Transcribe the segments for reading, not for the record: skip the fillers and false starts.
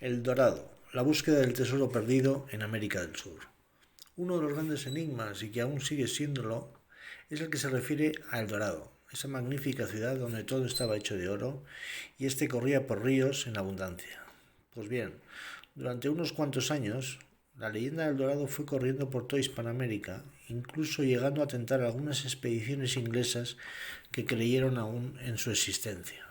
El Dorado, la búsqueda del tesoro perdido en América del Sur. Uno de los grandes enigmas, y que aún sigue siéndolo, es el que se refiere a El Dorado, esa magnífica ciudad donde todo estaba hecho de oro y este corría por ríos en abundancia. Pues bien, durante unos cuantos años, la leyenda del Dorado fue corriendo por toda Hispanoamérica, incluso llegando a tentar algunas expediciones inglesas que creyeron aún en su existencia.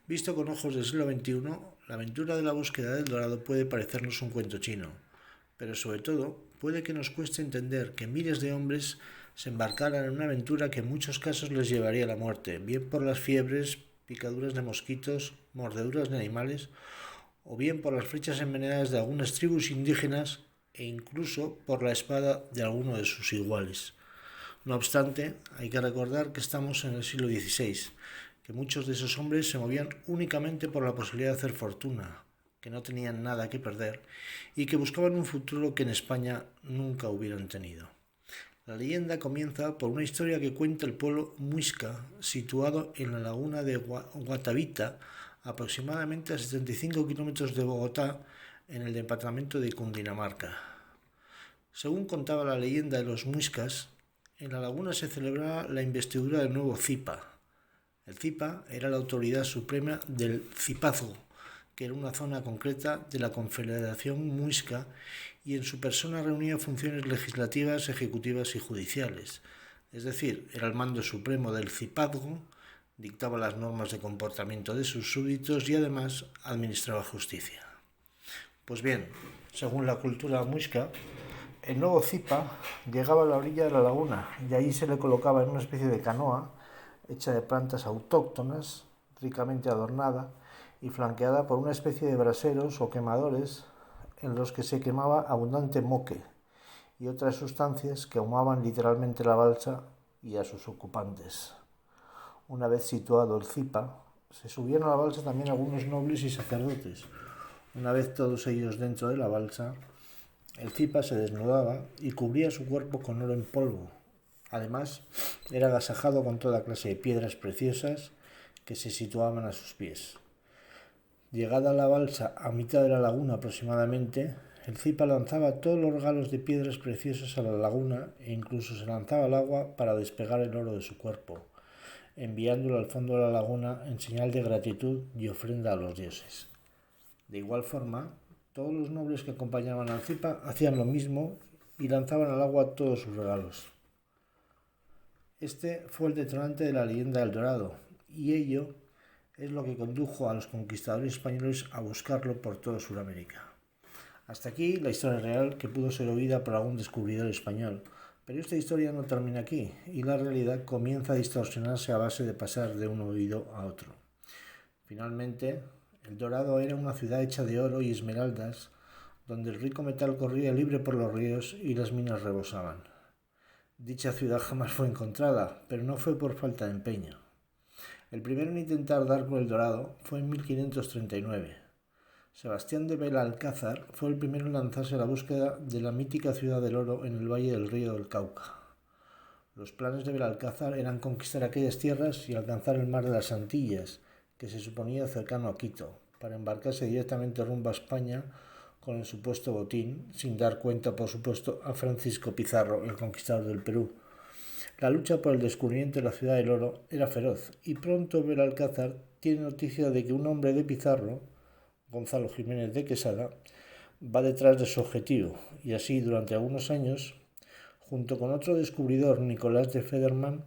Visto con ojos del siglo XXI, la aventura de la búsqueda del Dorado puede parecernos un cuento chino, pero sobre todo puede que nos cueste entender que miles de hombres se embarcaran en una aventura que en muchos casos les llevaría a la muerte, bien por las fiebres, picaduras de mosquitos, mordeduras de animales, o bien por las flechas envenenadas de algunas tribus indígenas e incluso por la espada de alguno de sus iguales. No obstante, hay que recordar que estamos en el siglo XVI, que muchos de esos hombres se movían únicamente por la posibilidad de hacer fortuna, que no tenían nada que perder y que buscaban un futuro que en España nunca hubieran tenido. La leyenda comienza por una historia que cuenta el pueblo Muisca, situado en la laguna de Guatavita, aproximadamente a 75 kilómetros de Bogotá, en el departamento de Cundinamarca. Según contaba la leyenda de los Muiscas, en la laguna se celebraba la investidura del nuevo Zipa. El Zipa era la autoridad suprema del Zipazgo, que era una zona concreta de la Confederación Muisca, y en su persona reunía funciones legislativas, ejecutivas y judiciales. Es decir, era el mando supremo del Zipazgo, dictaba las normas de comportamiento de sus súbditos y además administraba justicia. Pues bien, según la cultura muisca, el nuevo Zipa llegaba a la orilla de la laguna y allí se le colocaba en una especie de canoa hecha de plantas autóctonas, ricamente adornada y flanqueada por una especie de braseros o quemadores en los que se quemaba abundante moque y otras sustancias que ahumaban literalmente la balsa y a sus ocupantes. Una vez situado el Zipa, se subieron a la balsa también algunos nobles y sacerdotes. Una vez todos ellos dentro de la balsa, el Zipa se desnudaba y cubría su cuerpo con oro en polvo. Además, era agasajado con toda clase de piedras preciosas que se situaban a sus pies. Llegada la balsa a mitad de la laguna aproximadamente, el Zipa lanzaba todos los regalos de piedras preciosas a la laguna e incluso se lanzaba al agua para despegar el oro de su cuerpo, enviándolo al fondo de la laguna en señal de gratitud y ofrenda a los dioses. De igual forma, todos los nobles que acompañaban al Zipa hacían lo mismo y lanzaban al agua todos sus regalos. Este fue el detonante de la leyenda del Dorado, y ello es lo que condujo a los conquistadores españoles a buscarlo por toda Sudamérica. Hasta aquí la historia real que pudo ser oída por algún descubridor español, pero esta historia no termina aquí y la realidad comienza a distorsionarse a base de pasar de un oído a otro. Finalmente, El Dorado era una ciudad hecha de oro y esmeraldas, donde el rico metal corría libre por los ríos y las minas rebosaban. Dicha ciudad jamás fue encontrada, pero no fue por falta de empeño. El primero en intentar dar con El Dorado fue en 1539. Sebastián de Belalcázar fue el primero en lanzarse a la búsqueda de la mítica ciudad del oro en el valle del río del Cauca. Los planes de Belalcázar eran conquistar aquellas tierras y alcanzar el mar de las Antillas, que se suponía cercano a Quito, para embarcarse directamente rumbo a España con el supuesto botín, sin dar cuenta, por supuesto, a Francisco Pizarro, el conquistador del Perú. La lucha por el descubrimiento de la ciudad del oro era feroz, y pronto Belalcázar tiene noticia de que un hombre de Pizarro, Gonzalo Jiménez de Quesada, va detrás de su objetivo, y así durante algunos años, junto con otro descubridor, Nicolás de Federman,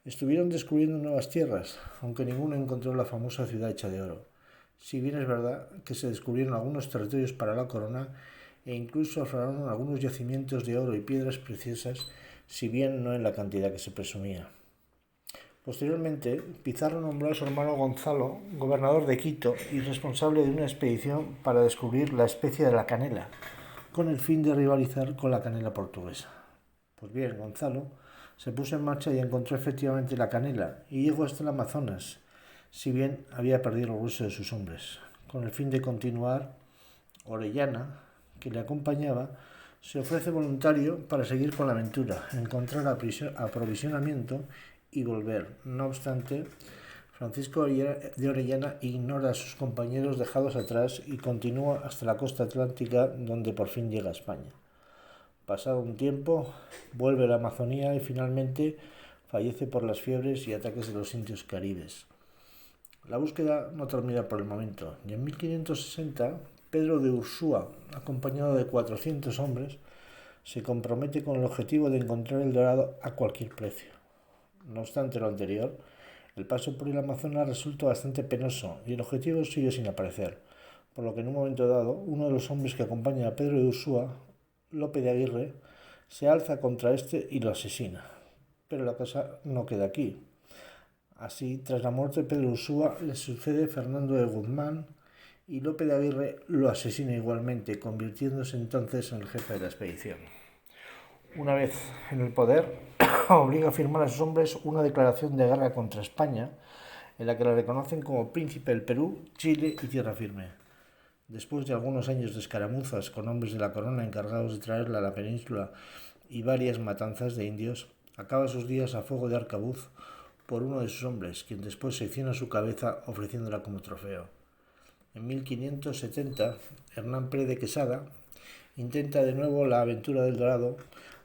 estuvieron descubriendo nuevas tierras, aunque ninguno encontró la famosa ciudad hecha de oro. Si bien es verdad que se descubrieron algunos territorios para la corona e incluso afloraron algunos yacimientos de oro y piedras preciosas, si bien no en la cantidad que se presumía. Posteriormente, Pizarro nombró a su hermano Gonzalo gobernador de Quito y responsable de una expedición para descubrir la especie de la canela, con el fin de rivalizar con la canela portuguesa. Pues bien, Gonzalo se puso en marcha y encontró efectivamente la canela y llegó hasta el Amazonas, si bien había perdido el grueso de sus hombres. Con el fin de continuar, Orellana, que le acompañaba, se ofrece voluntario para seguir con la aventura, encontrar aprovisionamiento y volver. No obstante, Francisco de Orellana ignora a sus compañeros dejados atrás y continúa hasta la costa atlántica, donde por fin llega a España. Pasado un tiempo, vuelve a la Amazonía y finalmente fallece por las fiebres y ataques de los indios caribes. La búsqueda no termina por el momento, y en 1560 Pedro de Ursúa, acompañado de 400 hombres, se compromete con el objetivo de encontrar el dorado a cualquier precio. No obstante lo anterior, el paso por el Amazonas resulta bastante penoso y el objetivo sigue sin aparecer, por lo que en un momento dado, uno de los hombres que acompaña a Pedro de Ursúa, Lope de Aguirre, se alza contra este y lo asesina. Pero la cosa no queda aquí. Así, tras la muerte de Pedro de Ursúa, le sucede Fernando de Guzmán y Lope de Aguirre lo asesina igualmente, convirtiéndose entonces en el jefe de la expedición. Una vez en el poder, obliga a firmar a sus hombres una declaración de guerra contra España, en la que la reconocen como príncipe del Perú, Chile y tierra firme. Después de algunos años de escaramuzas con hombres de la corona encargados de traerla a la península y varias matanzas de indios, acaba sus días a fuego de arcabuz por uno de sus hombres, quien después secciona su cabeza ofreciéndola como trofeo. En 1570, Hernán Pérez de Quesada intenta de nuevo la aventura del Dorado,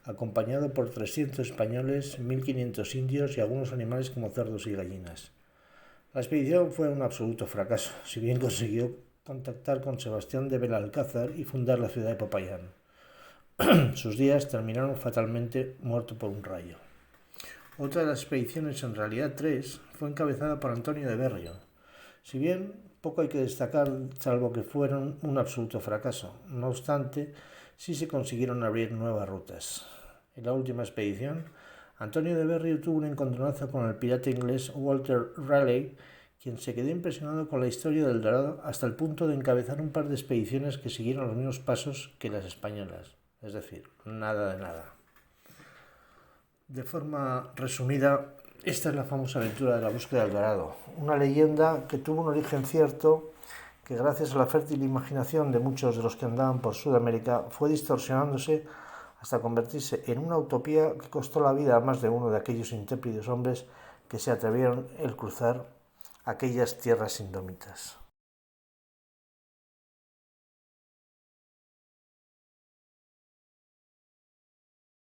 acompañado por 300 españoles, 1500 indios y algunos animales como cerdos y gallinas. La expedición fue un absoluto fracaso, si bien consiguió contactar con Sebastián de Belalcázar y fundar la ciudad de Popayán. Sus días terminaron fatalmente muerto por un rayo. Otra de las expediciones, en realidad tres, fue encabezada por Antonio de Berrio. Si bien poco hay que destacar, salvo que fueron un absoluto fracaso, no obstante, sí se consiguieron abrir nuevas rutas. En la última expedición, Antonio de Berrio tuvo un encontronazo con el pirata inglés Walter Raleigh, quien se quedó impresionado con la historia del Dorado hasta el punto de encabezar un par de expediciones que siguieron los mismos pasos que las españolas, es decir, nada de nada. De forma resumida, esta es la famosa aventura de la búsqueda del Dorado, una leyenda que tuvo un origen cierto, que gracias a la fértil imaginación de muchos de los que andaban por Sudamérica fue distorsionándose hasta convertirse en una utopía que costó la vida a más de uno de aquellos intrépidos hombres que se atrevieron a cruzar aquellas tierras indómitas.